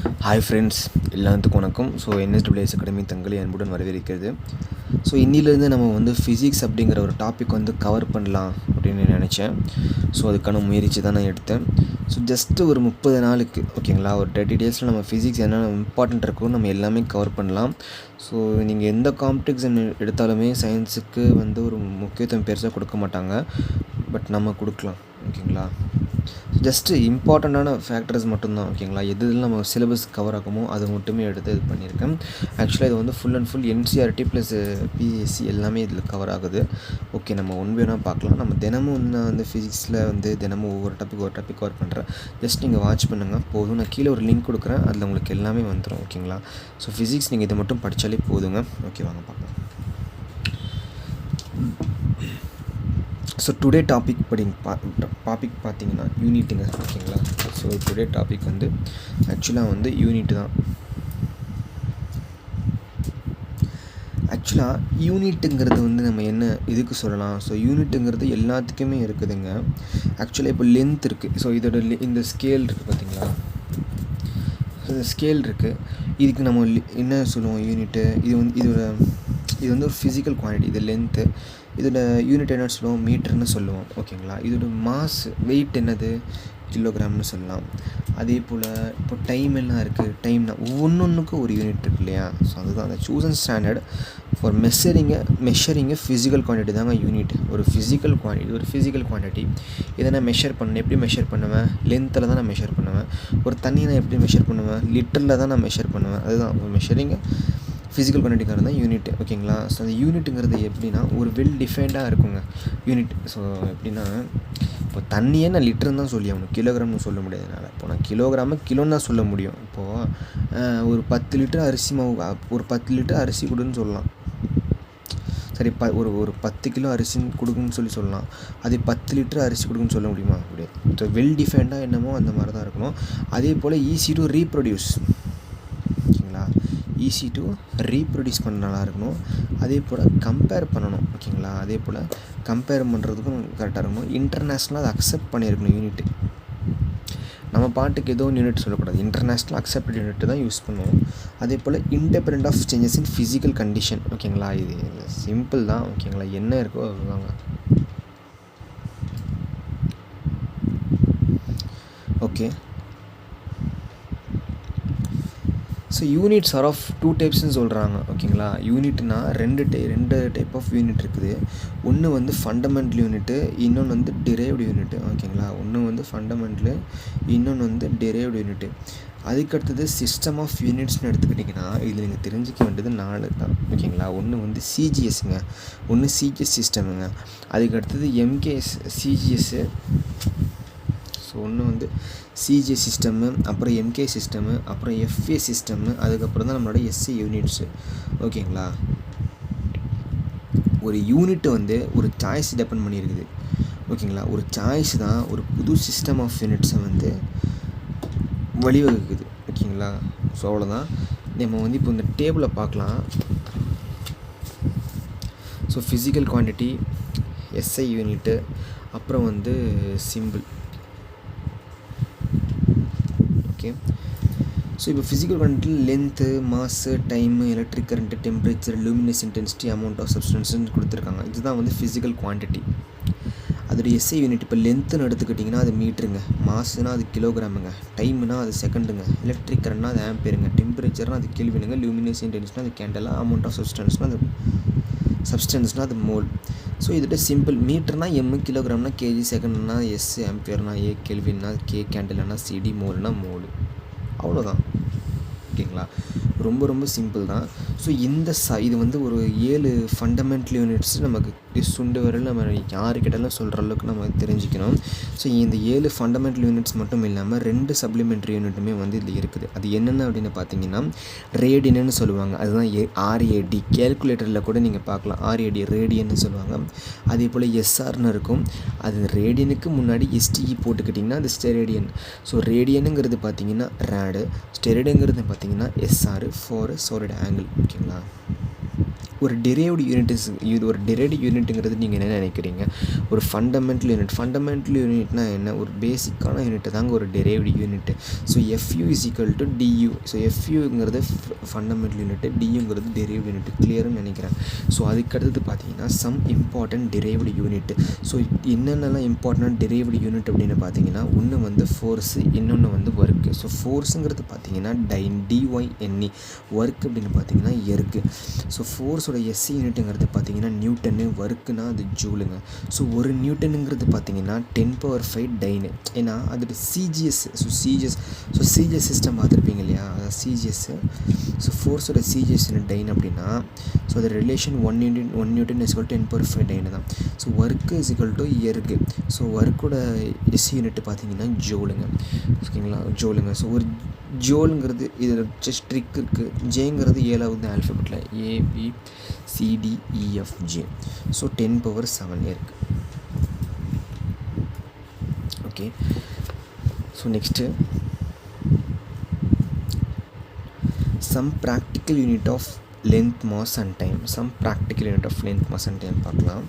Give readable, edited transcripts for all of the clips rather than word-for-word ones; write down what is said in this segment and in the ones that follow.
Hi friends, எல்லாத்துக்கும் வணக்கம். So NSWE academy தங்களை அன்புடன் வரவேற்கிறது. ஸோ இன்னிலேருந்து நம்ம வந்து ஃபிசிக்ஸ் அப்படிங்கிற ஒரு டாபிக் வந்து கவர் பண்ணலாம் அப்படின்னு நினச்சேன். ஸோ அதுக்கான முயற்சி தான் நான் எடுத்தேன். ஸோ ஜஸ்ட்டு ஒரு 30 நாளுக்கு ஓகேங்களா, ஒரு 30 டேஸில் நம்ம ஃபிசிக்ஸ் என்னென்ன இம்பார்ட்டண்ட் இருக்கோ நம்ம எல்லாமே கவர் பண்ணலாம். ஸோ நீங்கள் எந்த காம்படிஷன் எடுத்தாலுமே சயின்ஸுக்கு வந்து ஒரு முக்கியத்துவம் பெருசாக கொடுக்க மாட்டாங்க, பட் நம்ம கொடுக்கலாம் ஓகேங்களா. ஜஸ்ட்டு இம்பார்ட்டண்ட்டான ஃபேக்டர்ஸ் மட்டும்தான் ஓகேங்களா. எது நம்ம சிலபஸ் கவர் ஆகுமோ அது மட்டுமே எடுத்து இது பண்ணியிருக்கேன். ஆக்சுவலாக இது வந்து full and full NCERT plus PSC எல்லாமே இதில் கவர் ஆகுது. ஓகே, நம்ம ஒன் வேணால் பார்க்கலாம். நம்ம தினமும் நான் வந்து ஃபிசிக்ஸில் வந்து தினமும் ஒவ்வொரு டாபிக் கவர் பண்ணுறேன். ஜஸ்ட் நீங்கள் வாட்ச் பண்ணுங்கள் போதும். நான் கீழே ஒரு லிங்க் கொடுக்குறேன், அதில் உங்களுக்கு எல்லாமே வந்துடும் ஓகேங்களா. ஸோ ஃபிசிக்ஸ் நீங்கள் இதை மட்டும் படித்தாலே போதுங்க. ஓகே, வாங்க பார்க்கலாம். ஸோ டுடே டாபிக் பார்த்தீங்கன்னா யூனிட்டுங்க ஓகேங்களா. ஸோ டுடே டாபிக் வந்து ஆக்சுவலாக வந்து யூனிட் தான். ஆக்சுவலாக யூனிட்டுங்கிறது வந்து நம்ம என்ன இதுக்கு சொல்லலாம். ஸோ யூனிட்டுங்கிறது எல்லாத்துக்குமே இருக்குதுங்க. ஆக்சுவலாக இப்போ லென்த் இருக்குது. ஸோ இதோட இந்த ஸ்கேல் இருக்குது பார்த்தீங்களா. இந்த ஸ்கேல் இருக்குது. இதுக்கு நம்ம என்ன சொல்லுவோம் யூனிட்டு. இது வந்து ஒரு ஃபிசிக்கல் குவான்டிட்டி. இது லென்த்து. இதோட யூனிட் என்ன சொல்லுவோம், மீட்டர்னு சொல்லுவோம் ஓகேங்களா. இதோட மாஸ் வெயிட் என்னது, கிலோகிராம்னு சொல்லலாம். அதே போல் இப்போ டைம் எல்லாம் இருக்குது. டைம்னா ஒவ்வொன்றுக்கும் ஒரு யூனிட் இருக்குது இல்லையா. ஸோ அதுதான் அந்த chosen standard for measuring physical quantity தாங்க யூனிட். ஒரு ஃபிசிக்கல் குவான்டிட்டி இதை நான் மெஷர் பண்ணேன். எப்படி மெஷர் பண்ணுவேன், லென்த்தில் தான் நான் மெஷர் பண்ணுவேன். ஒரு தண்ணியை நான் எப்படி மெஷர் பண்ணுவேன், லிட்டரில் தான் நான் மெஷர் பண்ணுவேன். அதுதான் ஒரு மெஷரிங்க ஃபிசிக்கல் குவான்டிட்டிக்காரது தான் யூனிட் ஓகேங்களா. ஸோ அந்த யூனிட்டுங்கிறது எப்படின்னா ஒரு வெல் டிஃபைன்டாக இருக்குங்க யூனிட். ஸோ எப்படின்னா இப்போ தண்ணியே நான் லிட்டருன்னு தான் சொல்லி ஆகணும், கிலோகிராம்னு சொல்ல முடியாதுனால. இப்போ நான் கிலோன்னு தான் சொல்ல முடியும். இப்போது ஒரு 10 லிட்டர் அரிசி மாவு, ஒரு 10 லிட்டர் அரிசி கொடுன்னு சொல்லலாம். சரி, ஒரு 10 கிலோ அரிசி கொடுக்குன்னு சொல்லலாம். அது 10 லிட்டர் அரிசி கொடுக்குன்னு சொல்ல முடியுமா, அப்படியே. ஸோ வெல் டிஃபைன்டாக என்னமோ அந்த மாதிரி தான் இருக்கணும். அதே போல் ஈஸி டு ரீப்ரொடியூஸ் ஓகேங்களா. ஈஸி டு ரீப்ரொடியூஸ் பண்ண நல்லா இருக்கணும். அதே போல் கம்பேர் பண்ணணும் ஓகேங்களா. அதே போல் கம்பேர் பண்ணுறதுக்கும் கரெக்டாக இருக்கணும். இன்டர்நேஷ்னலாக அதை அக்செப்ட் பண்ணியிருக்கணும் யூனிட்டு. நம்ம பாட்டுக்கு ஏதோ யூனிட் சொல்லக்கூடாது. இன்டர்நேஷ்னல் அக்செப்டட் யூனிட் தான் யூஸ் பண்ணுவோம். அதே போல் independent of changes in physical condition ஓகேங்களா. இது சிம்பிள் தான் ஓகேங்களா. என்ன இருக்கோ அதுதாங்க. Okay, so units are of 2 டைப்ஸ்ன்னு சொல்கிறாங்க ஓகேங்களா. யூனிட்னா ரெண்டு டைப் ஆஃப் யூனிட் இருக்குது. ஒன்று வந்து ஃபண்டமெண்டல் யூனிட்டு, இன்னொன்று வந்து டிரைவ்டு யூனிட்டு ஓகேங்களா. ஒன்று வந்து ஃபண்டமெண்டலு, இன்னொன்று வந்து டிரைவ்டு யூனிட்டு. அதுக்கடுத்தது சிஸ்டம் ஆஃப் யூனிட்ஸ்னு எடுத்துக்கிட்டிங்கன்னா இதில் நீங்கள் தெரிஞ்சிக்க வேண்டியது 4 தான் ஓகேங்களா. ஒன்று வந்து சிஜிஎஸ்ங்க, ஒன்று சிஜிஎஸ் சிஸ்டமுங்க. அதுக்கடுத்தது சிஜிஎஸ்ஸு. ஸோ ஒன்று வந்து சிஜிஎஸ் சிஸ்டமு, அப்புறம் எம்கே சிஸ்டமு, அப்புறம் எஃப்ஏ சிஸ்டமு, அதுக்கப்புறம் தான் நம்மளோட எஸ்சி யூனிட்ஸு ஓகேங்களா. ஒரு யூனிட்டு வந்து ஒரு சாய்ஸ் டிபெண்ட் பண்ணியிருக்குது ஓகேங்களா. ஒரு சாய்ஸ் தான் ஒரு புது சிஸ்டம் ஆஃப் யூனிட்ஸை வந்து வழிவகுக்குது ஓகேங்களா. ஸோ அவ்வளோதான். நம்ம வந்து இப்போ இந்த டேபிளை பார்க்கலாம். So physical quantity, SI unit, அப்புறம் வந்து சிம்பிள் ஓகே. ஸோ இப்போ physical quantity length, mass, time, electric current, temperature, luminous intensity, amount of சப்ஸ்டன்ஸ்ன்னு கொடுத்துருக்காங்க. இதுதான் வந்து ஃபிசிக்கல் குவான்டிட்டி. அதோட எஸ்ஐ யூனிட் இப்போ லென்த்துன்னு எடுத்துக்கிட்டிங்கன்னா அது மீட்டருங்க, மாசுனா அது கிலோகிராமுங்க, டைமுனா அது செகண்டுங்க, எலக்ட்ரிக் கரண்ட்னா அது ஆம்பியருங்க, டெம்பரேச்சர்னால் அது கெல்வினுங்க, லூமினஸ் இன்டென்சிட்டினா அது கேண்டலா, அமௌண்ட் ஆஃப் சப்ஸ்டன்ஸ்னால் அது மோல். ஸோ இதோட சிம்பிள். மீட்டர்னால் எம், கிலோகிராம்னா கேஜி, செகண்ட்னா எஸ், ஆம்பியர்னா ஏ, கெல்வின்னா கே, கேண்டலானா சிடி, மோல்னா மோல். அவ்வளோதான் ஓகேங்களா. ரொம்ப ரொம்ப சிம்பிள் தான். ஸோ இது வந்து ஒரு 7 ஃபண்டமெண்டல் யூனிட்ஸ் நமக்கு சுண்டு வரல நம்ம யாருக்கிட்டாலும் சொல்கிற அளவுக்கு நம்ம தெரிஞ்சுக்கணும். ஸோ இந்த 7 ஃபண்டமெண்டல் யூனிட்ஸ் மட்டும் இல்லாமல் 2 சப்ளிமெண்ட்ரி யூனிட்டுமே வந்து இதில் இருக்குது. அது என்னென்ன அப்படின்னு பார்த்தீங்கன்னா ரேடியன்னு சொல்லுவாங்க. அதுதான் RAD. கேல்குலேட்டரில் கூட நீங்கள் பார்க்கலாம், RAD ரேடியன்னு சொல்லுவாங்க. அதே போல் SRன்னு இருக்கும். அது ரேடியனுக்கு முன்னாடி STE போட்டுக்கிட்டிங்கன்னா அது ஸ்டெரேடியன். ஸோ ரேடியனுங்கிறது பார்த்தீங்கன்னா ரேடு, ஸ்டெரேடுங்கிறது பார்த்தீங்கன்னா SR, 4 solid angle ஓகேங்களா. ஒரு டெரைவ்டு யூனிட் இது ஒரு டெரைவ்டு யூனிட்டுங்கிறது நீங்கள் என்ன நினைக்கிறீங்க? ஒரு ஃபண்டமெண்டல் யூனிட்னா என்ன? ஒரு பேசிக்கான யூனிட் தாங்க ஒரு derived unit. So FU is equal to DU. So FUங்கிறது ஃபண்டமெண்டல் யூனிட், DUங்கிறது டெரைவ்டு யூனிட். கிளியர்னு நினைக்கிறேன். ஸோ அதுக்கடுத்து பார்த்தீங்கன்னா some important derived unit. So என்னென்னலாம் இம்பார்ட்டன்ட் டெரைவ்டு யூனிட் அப்படின்னு பார்த்தீங்கன்னா, ஒன்று வந்து ஃபோர்ஸு, இன்னொன்று வந்து ஒர்க்கு. ஸோ ஃபோர்ஸுங்கிறது பார்த்தீங்கன்னா DYNE, ஒர்க் அப்படின்னு பார்த்தீங்கன்னா எர்கு. ஸோ ஃபோர்ஸோட SI யூனிட்டுங்கிறது பார்த்தீங்கன்னா நியூட்டனு, ஒர்க்குனா அது ஜூலுங்க. ஸோ ஒரு நியூட்டனுங்கிறது பார்த்தீங்கன்னா 10⁵ டைனு. ஏன்னா அது CGS. ஸோ CGS சிஸ்டம் பார்த்துருப்பீங்க இல்லையா, அதாவது CGS. ஸோ ஃபோர்ஸோட CGS யூனிட் டைன் அப்படின்னா, ஸோ அது relation 1 newton is equal to 10⁵ dyne தான். So work is equal to erg. ஸோ ஒர்க்கோட SI யூனிட் பார்த்தீங்கன்னா ஜோலுங்க. ஓகேங்களா, ஜோலுங்க. ஸோ ஒரு ஜோலுங்கிறது இதில் ஜஸ்ட் ட்ரிக் இருக்குது. ஜேங்கிறது 7வது ஆல்ஃபபெட்டில் ABCDEFJ. ஸோ 10⁻7 இருக்குது. Okay, so next some practical unit of length, mass and time. Some practical unit of length, mass and time பார்க்கலாம்.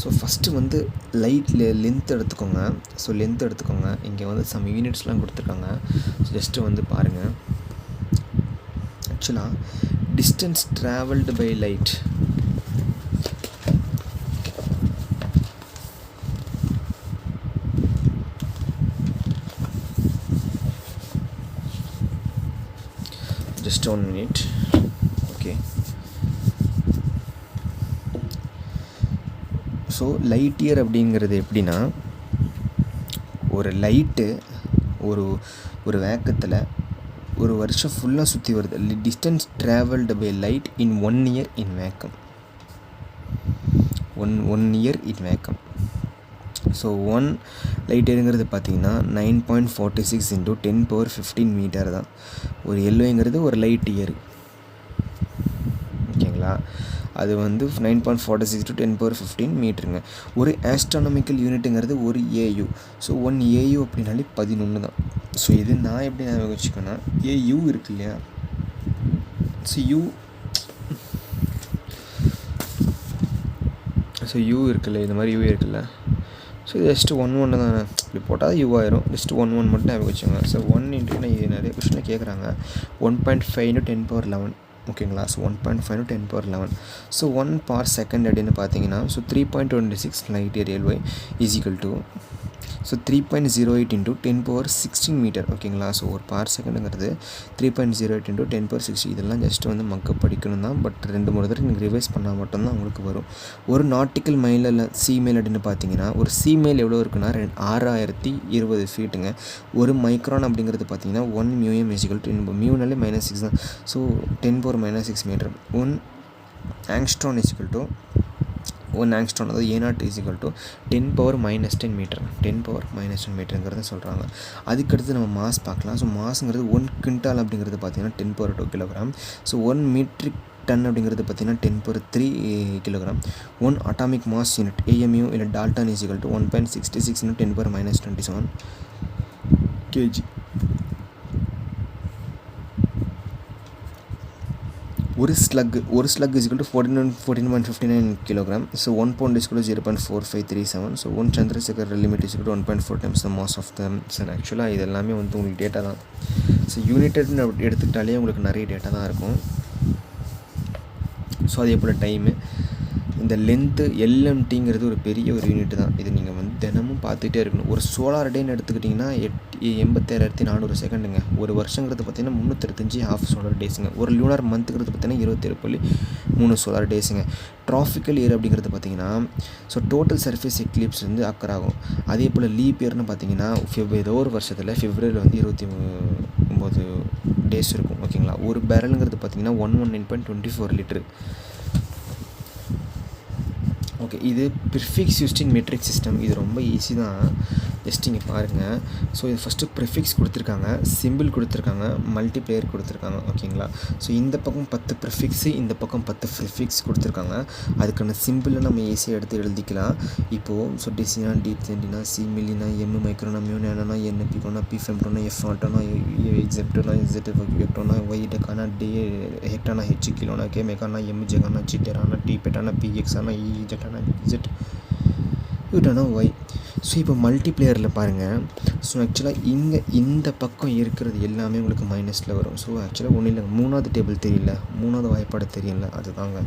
ஸோ ஃபஸ்ட்டு வந்து லென்த் எடுத்துக்கோங்க. ஸோ லென்த் எடுத்துக்கோங்க. இங்கே வந்து சம் யூனிட்ஸ்லாம் கொடுத்துருக்காங்க. ஸோ ஜஸ்ட்டு வந்து பாருங்கள். ஆக்சுவலாக distance travelled by light, just 1 minute. Okay, so light year அப்படிங்கிறது எப்படின்னா, ஒரு லைட்டு ஒரு வேக்கத்தில் ஒரு வருஷம் ஃபுல்லாக சுற்றி வருது. Distance travelled by light in 1 year in vacuum. One year in vacuum. So 1 light இயருங்கிறது பார்த்தீங்கன்னா 9.46 × 10⁻15 மீட்டர் தான். ஒரு எல்ஓங்கிறது ஒரு லைட் இயர். ஓகேங்களா, அது வந்து 9.46 × 10⁻15 மீட்டருங்க. ஒரு ஆஸ்ட்ரானமிக்கல் யூனிட்டுங்கிறது ஒரு AU. ஸோ 1 AU அப்படின்னாலே 11 தான். ஸோ இது நான் எப்படி ஞாபகம் வச்சுக்கோன்னா, AU இருக்கு இல்லையா, ஸோ U இருக்குல்ல, இந்த மாதிரி U இருக்குல்ல, ஸோ இது ஜஸ்ட்டு 1 தானே, இப்படி போட்டால் U ஆயிரும். ஜஸ்ட்டு 1 மட்டும் ஞாபகம் வச்சுக்கோங்க. ஸோ 1 இன்ட்டு இது நிறைய கொஸ்டின் கேட்குறாங்க. 1.5 × 10⁻11. ஓகேங்களா, ஸோ 1.5 × 10⁻11. ஸோ 1 per second அப்படின்னு பார்த்தீங்கன்னா, so 3.26 light year LY is equal to, so 3.08 × 10⁻16 metre. ஓகேங்களா, ஸோ ஒரு பார் செகண்டுங்கிறது 3.08 × 10⁻16. இதெல்லாம் ஜஸ்ட் வந்து மக்கப் படிக்கணும் தான். பட் 2-3 தடவை நீங்கள் ரிவைஸ் பண்ணால் மட்டும்தான் உங்களுக்கு வரும். ஒரு நாட்டிக்கல் மைல் இல்லை சீமைல் அப்படின்னு பார்த்தீங்கன்னா, ஒரு சீமைல் எவ்வளோ இருக்குன்னா 6020 ஃபீட்டுங்க. ஒரு மைக்ரான் அப்படிங்கிறது பார்த்தீங்கன்னா 1 μm இஸ் ஈக்குவல் டு, மியூனாலே -6 தான். So 10⁻6 metre. 1 angstrom is equal to 1 angstrom, அதாவது A0 is equal to 10⁻−10 metre. 10⁻−10 மீட்டருங்கிறத சொல்கிறாங்க. அதுக்கடுத்து நம்ம மாஸ் பார்க்கலாம். ஸோ மாஸுங்கிறது 1 குவிண்டால் அப்படிங்கிறது பார்த்தீங்கன்னா 10⁻2 கிலோகிராம். ஸோ 1 மெட்ரிக் டன் அப்படிங்கிறது பார்த்தீங்கன்னா 10⁻3 kilogram. 1 atomic mass unit AMU இல்லை dalton is equal to 1.66 × 10⁻−27 kg. ஒரு slug is equal to 14.59 kilogram. So 1 pound is equal to 0.4537. So 1 Chandrasekhar limit is equal to 1.4 times the mass of the sun. ஆக்சுவலாக இது எல்லாமே வந்து உங்களுக்கு data தான். So யூனிட்னு எடுத்துக்கிட்டாலே உங்களுக்கு நிறைய டேட்டா தான் இருக்கும். ஸோ அதே போல் டைமு, இந்த லென்த்து LMTங்கிறது ஒரு பெரிய ஒரு யூனிட் தான். இது நீங்கள் வந்து தினமும் பார்த்துட்டே இருக்கணும். ஒரு சோலார் டேன்னு எடுத்துக்கிட்டிங்கன்னா 87,400 செகண்டுங்க. ஒரு வருஷங்கிறது பார்த்திங்கன்னா 365 ஹாஃப் சோலார் டேஸுங்க. ஒரு லூனார் மந்த்துங்கிறது பார்த்திங்கன்னா 27.3 சோலார் டேஸுங்க. ட்ராஃபிக்கல் இயர் அப்படிங்கிறது பார்த்திங்கன்னா, ஸோ டோட்டல் சர்ஃபேஸ் எக்லிப்ஸ் வந்து அக்கர் ஆகும். அதே போல் லீப் இயர்னு பார்த்திங்கன்னா ஏதோ ஒரு வருஷத்தில் பிப்ரவரியில் வந்து 29 டேஸ் இருக்கும். ஓகேங்களா, ஒரு பேரலுங்கிறது பார்த்திங்கன்னா 119.24 லிட்டரு. ஓகே, இது prefix used in matric system. இது ரொம்ப ஈஸி தான். ஜஸ்ட் இங்கே பாருங்கள். ஸோ இது ஃபஸ்ட்டு ப்ரிஃபிக்ஸ் கொடுத்துருக்காங்க, சிம்பிள் கொடுத்துருக்காங்க, மல்டிப்ளேயர் கொடுத்துருக்காங்க. ஓகேங்களா? ஸோ இந்த பக்கம் 10 ப்ரிஃபிக்ஸு, இந்த பக்கம் 10 ப்ரிஃபிக்ஸ் கொடுத்துருக்காங்க. அதுக்கான சிம்பிளை நம்ம ஈஸியாக எடுத்து எழுதிக்கலாம். இப்போது ஸோ டிசினா, டி சென்டினா, சி மில்லினா, எம் மைக்ரோனா, மியூ நேனோனா, என் பிகோனா, பி ஃபெம்டோனா, எஃப் ஆல்டோனா, எக்ஸெப்டோனா, இசட் எக்டோனா, ஒய் டெக்கானா, டி ஹெக்டானா, ஹெச் கிலோனா, கே மெகானா, எம் ஜெகானா, சி டெரானா, டி பெட்டானா, பி எக்ஸானா, இ ஜெட்டானா, இசட் யூட்டானா, ஒய். ஸோ இப்போ மல்டிப்ளேயரில் பாருங்கள். ஸோ ஆக்சுவலாக இங்கே இந்த பக்கம் இருக்கிறது எல்லாமே உங்களுக்கு மைனஸில் வரும். ஸோ ஆக்சுவலாக ஒன்றும் இல்லை, 3வது டேபிள் தெரியல, 3வது வாய்ப்பாடு தெரியல, அதுதாங்க.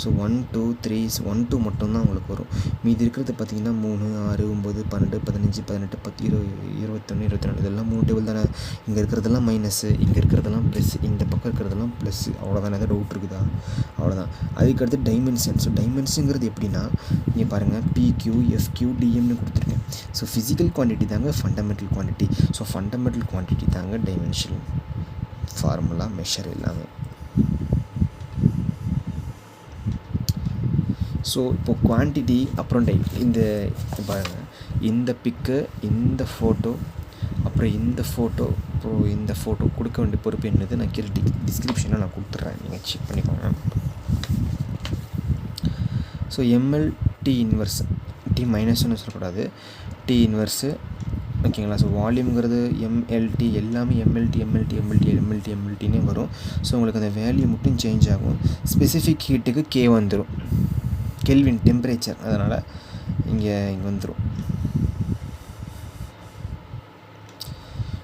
ஸோ 1 2 3 1 2 மட்டும்தான் உங்களுக்கு வரும். மீதி இருக்கிறது பார்த்தீங்கன்னா 3 6 9 12 15 18 10 20 21 22 இதெல்லாம் 3 டேபிள் தானே. இங்கே இருக்கிறதெல்லாம் மைனஸு, இங்கே இருக்கிறதெல்லாம் ப்ளஸ், இந்த பக்கம் இருக்கிறதெல்லாம் ப்ளஸ்ஸு. அவ்வளோதானே, எதாவது டவுட் இருக்குதா? அவ்வளோதான். அதுக்கடுத்து டைமென்ஷன். ஸோ டைமென்ஷனுங்கிறது எப்படின்னா, இங்கே பாருங்கள், பிக்யூ எஃப்கியூ டிஎம்னு கொடுத்துருக்கேன். ஸோ ஃபிசிக்கல் குவான்டிட்டி தாங்க fundamental quantity. So fundamental quantity தாங்க டைமென்ஷன் ஃபார்முலா மெஷர் எல்லாமே. ஸோ இப்போது குவான்டிட்டி அப்புறம் இந்த பாருங்கள், இந்த பிக்கு, இந்த ஃபோட்டோ, அப்புறம் இந்த ஃபோட்டோ, அப்புறம் இந்த ஃபோட்டோ கொடுக்க வேண்டிய பொறுப்பு என்னது நான் கீழே டிஸ்கிரிப்ஷனில் நான் கொடுத்துட்றேன், நீங்கள் செக் பண்ணிக்கோங்க. So M L T inverse, T மைனஸ்ன்னு சொல்லக்கூடாது, டி இன்வர்ஸு. ஓகேங்களா? ஸோ வால்யூம்ங்கிறது எம்எல்டி, எல்லாமே எம்எல்டினே வரும். ஸோ உங்களுக்கு அந்த வேல்யூ மட்டும் சேஞ்ச் ஆகும். ஸ்பெசிஃபிக் ஹீட்டுக்கு கே வந்துடும், கெல்வின் டெம்பரேச்சர், அதனால் இங்கே வந்துடும்.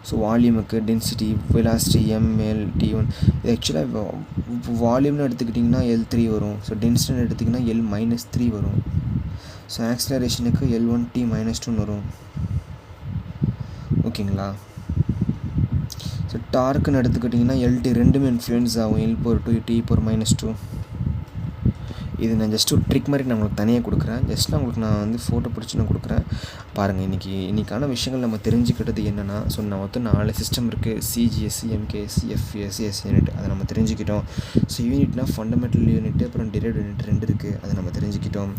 ஸோ வால்யூமுக்கு டென்சிட்டி, வெலாசிட்டி, எம்எல்டி1. இது ஆக்சுவலாக வால்யூம்னு எடுத்துக்கிட்டிங்கன்னா L3 வரும். ஸோ டென்சிட்டின்னு எடுத்திங்கன்னா L-3 வரும். ஸோ ஆக்ஸலரேஷனுக்கு L1T -2 வரும். ஓகேங்களா? ஸோ டார்க்குன்னு எடுத்துக்கிட்டிங்கன்னா LT ரெண்டுமே இன்ஃப்ளூயன்ஸ் ஆகும், L/2 T/-2. இது நான் ஜஸ்ட் ஒரு ட்ரிக் மாதிரி நான் உங்களுக்கு தனியாக கொடுக்குறேன். ஜஸ்ட் நான் உங்களுக்கு வந்து ஃபோட்டோ பிடிச்சி நான் கொடுக்குறேன் பாருங்கள். இன்றைக்கான விஷயங்கள் நம்ம தெரிஞ்சுக்கிட்டது என்னென்னா, ஸோ நான் மொத்தம் 4 சிஸ்டம் இருக்குது. சிஜிஎஸ்சி, எம்கேஎஸ்சி, எஃப்எஸ்சி, எஸ் யூனிட், அதை நம்ம தெரிஞ்சுக்கிட்டோம். ஸோ யூனிட்னால் ஃபண்டமெண்டல் யூனிட், அப்புறம் டிரைவ்டு யூனிட் 2 இருக்குது, அதை நம்ம தெரிஞ்சுக்கிட்டோம்.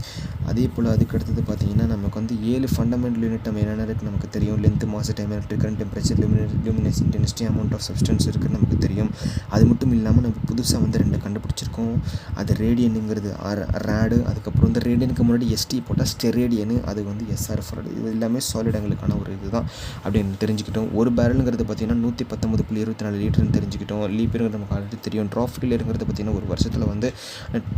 அதே போல் அதுக்கு அடுத்தது பார்த்திங்கன்னா நமக்கு வந்து 7 ஃபண்டமெண்டல் யூனிட் நம்ம என்னென்ன இருக்குது நமக்கு தெரியும். Length, mass, time, current, temperature, luminous intensity, amount of substance இருக்குது நமக்கு தெரியும். அது மட்டும் இல்லாமல் நம்ம புதுசாக வந்து 2 கண்டுபிடிச்சிருக்கோம். அது ரேடியனுங்கிறது ரேடு, அதுக்கப்புறம் இந்த ரேடியனுக்கு முன்னாடி எஸ்டி போட்டால் ஸ்டெரேடியனு, அது வந்து எஸ்ஆர்எஃப். இது எல்லாமே சாலிடங்களுக்கான ஒரு இதுதான் அப்படின்னு தெரிஞ்சுக்கிட்டோம். ஒரு பேரலுங்கிறது பார்த்திங்கன்னா 119.24 லிட்டர்னு தெரிஞ்சுக்கிட்டோம். லீப்பியருங்கிறது நமக்கு ஆல்ரெடி தெரியும். ட்ராப் ஃபெயிலியருங்கிறது பார்த்திங்கன்னா ஒரு வருஷத்தில் வந்து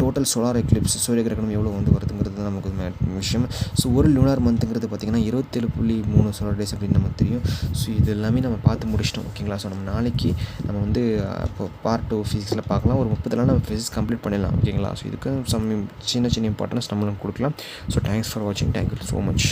டோட்டல் சோலார் எக்லிப்ஸ், சூரிய கிரகணம் எவ்வளோ வந்து வருதுங்கிறது நமக்கு விஷயம். ஸோ ஒரு லூனார் மந்த்துங்கிறது பார்த்திங்கன்னா 27.3 சோலார் டேஸ் அப்படின்னு நமக்கு தெரியும். ஸோ இது எல்லாமே நம்ம பார்த்து முடிச்சிட்டோம். ஓகேங்களா? ஸோ நம்ம நாளைக்கு நம்ம வந்து இப்போ பார்ட் 2 ஃபிசிக்ஸில் பார்க்கலாம். ஒரு 30 நாள் நம்ம ஃபிசிக்ஸ் கம்ப்ளீட் பண்ணிடலாம். ஓகேங்களா? ஸோ இதுக்கு சின்ன இம்பார்ட்டன்ஸ் நம்மளும் கொடுக்கலாம். ஸோ தேங்க்ஸ் ஃபார் வாட்சிங். Thank you so much.